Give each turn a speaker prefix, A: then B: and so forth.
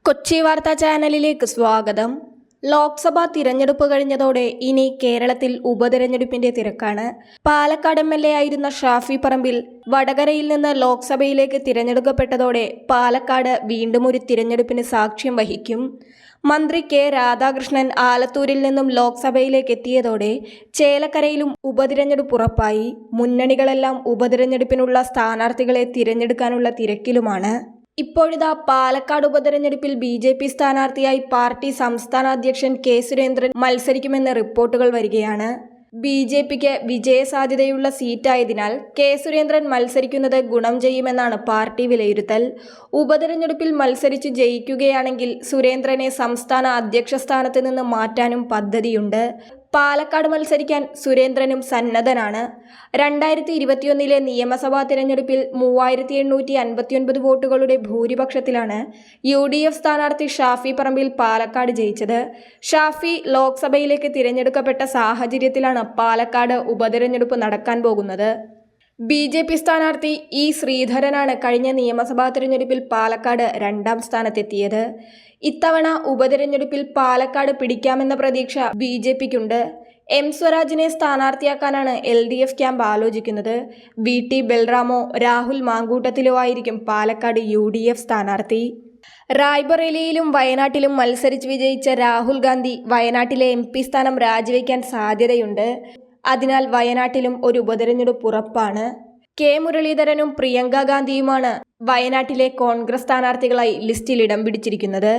A: കൊച്ചി വാർത്താ ചാനലിലേക്ക് സ്വാഗതം. ലോക്സഭാ തിരഞ്ഞെടുപ്പ് കഴിഞ്ഞതോടെ ഇനി കേരളത്തിൽ ഉപതിരഞ്ഞെടുപ്പിന്റെ തിരക്കാണ്. പാലക്കാട് MLA ആയിരുന്ന ഷാഫി പറമ്പിൽ വടകരയിൽ നിന്ന് ലോക്സഭയിലേക്ക് തിരഞ്ഞെടുക്കപ്പെട്ടതോടെ പാലക്കാട് വീണ്ടും ഒരു തിരഞ്ഞെടുപ്പിന് സാക്ഷ്യം വഹിക്കും. മന്ത്രി കെ രാധാകൃഷ്ണൻ ആലത്തൂരിൽ നിന്നും ലോക്സഭയിലേക്ക് എത്തിയതോടെ ചേലക്കരയിലും ഉപതിരഞ്ഞെടുപ്പ് ഉറപ്പായി. മുന്നണികളെല്ലാം ഉപതിരഞ്ഞെടുപ്പിനുള്ള സ്ഥാനാർത്ഥികളെ തിരഞ്ഞെടുക്കാനുള്ള തിരക്കിലുമാണ്. ഇപ്പോഴിതാ പാലക്കാട് ഉപതെരഞ്ഞെടുപ്പിൽ BJP സ്ഥാനാർത്ഥിയായി പാർട്ടി സംസ്ഥാന അധ്യക്ഷൻ കെ സുരേന്ദ്രൻ മത്സരിക്കുമെന്ന് റിപ്പോർട്ടുകൾ വരികയാണ്. BJPക്ക് വിജയസാധ്യതയുള്ള സീറ്റായതിനാൽ കെ സുരേന്ദ്രൻ മത്സരിക്കുന്നത് ഗുണം ചെയ്യുമെന്നാണ് പാർട്ടി വിലയിരുത്തൽ. ഉപതെരഞ്ഞെടുപ്പിൽ മത്സരിച്ച് ജയിക്കുകയാണെങ്കിൽ സുരേന്ദ്രനെ സംസ്ഥാന അധ്യക്ഷ സ്ഥാനത്ത് നിന്ന് മാറ്റാനും പദ്ധതിയുണ്ട്. പാലക്കാട് മത്സരിക്കാൻ സുരേന്ദ്രനും സന്നദ്ധനാണ്. 2021 നിയമസഭാ തിരഞ്ഞെടുപ്പിൽ 3859 വോട്ടുകളുടെ ഭൂരിപക്ഷത്തിലാണ് UDF സ്ഥാനാർത്ഥി ഷാഫി പറമ്പിൽ പാലക്കാട് ജയിച്ചത്. ഷാഫി ലോക്സഭയിലേക്ക് തിരഞ്ഞെടുക്കപ്പെട്ട സാഹചര്യത്തിലാണ് പാലക്കാട് ഉപതിരഞ്ഞെടുപ്പ് നടക്കാൻ പോകുന്നത്. BJP സ്ഥാനാർത്ഥി E ശ്രീധരനാണ് കഴിഞ്ഞ നിയമസഭാ തിരഞ്ഞെടുപ്പിൽ പാലക്കാട് 2ാം സ്ഥാനത്തെത്തിയത്. ഇത്തവണ ഉപതിരഞ്ഞെടുപ്പിൽ പാലക്കാട് പിടിക്കാമെന്ന പ്രതീക്ഷ BJPക്കുണ്ട്. M സ്വരാജിനെ സ്ഥാനാർത്ഥിയാക്കാനാണ് LDF ക്യാമ്പ് ആലോചിക്കുന്നത്. VT ബൽറാമോ രാഹുൽ മാങ്കൂട്ടത്തിലോ ആയിരിക്കും പാലക്കാട് UDF സ്ഥാനാർത്ഥി. റായ്ബറേലിയിലും വയനാട്ടിലും മത്സരിച്ച് വിജയിച്ച രാഹുൽ ഗാന്ധി വയനാട്ടിലെ MP സ്ഥാനം രാജിവെക്കാൻ സാധ്യതയുണ്ട്. അതിനാൽ വയനാട്ടിലും ഒരു ഉപതെരഞ്ഞെടുപ്പ് ഉറപ്പാണ്. കെ മുരളീധരനും പ്രിയങ്ക ഗാന്ധിയുമാണ് വയനാട്ടിലെ കോൺഗ്രസ് സ്ഥാനാർത്ഥികളായി ലിസ്റ്റിൽ ഇടം പിടിച്ചിരിക്കുന്നത്.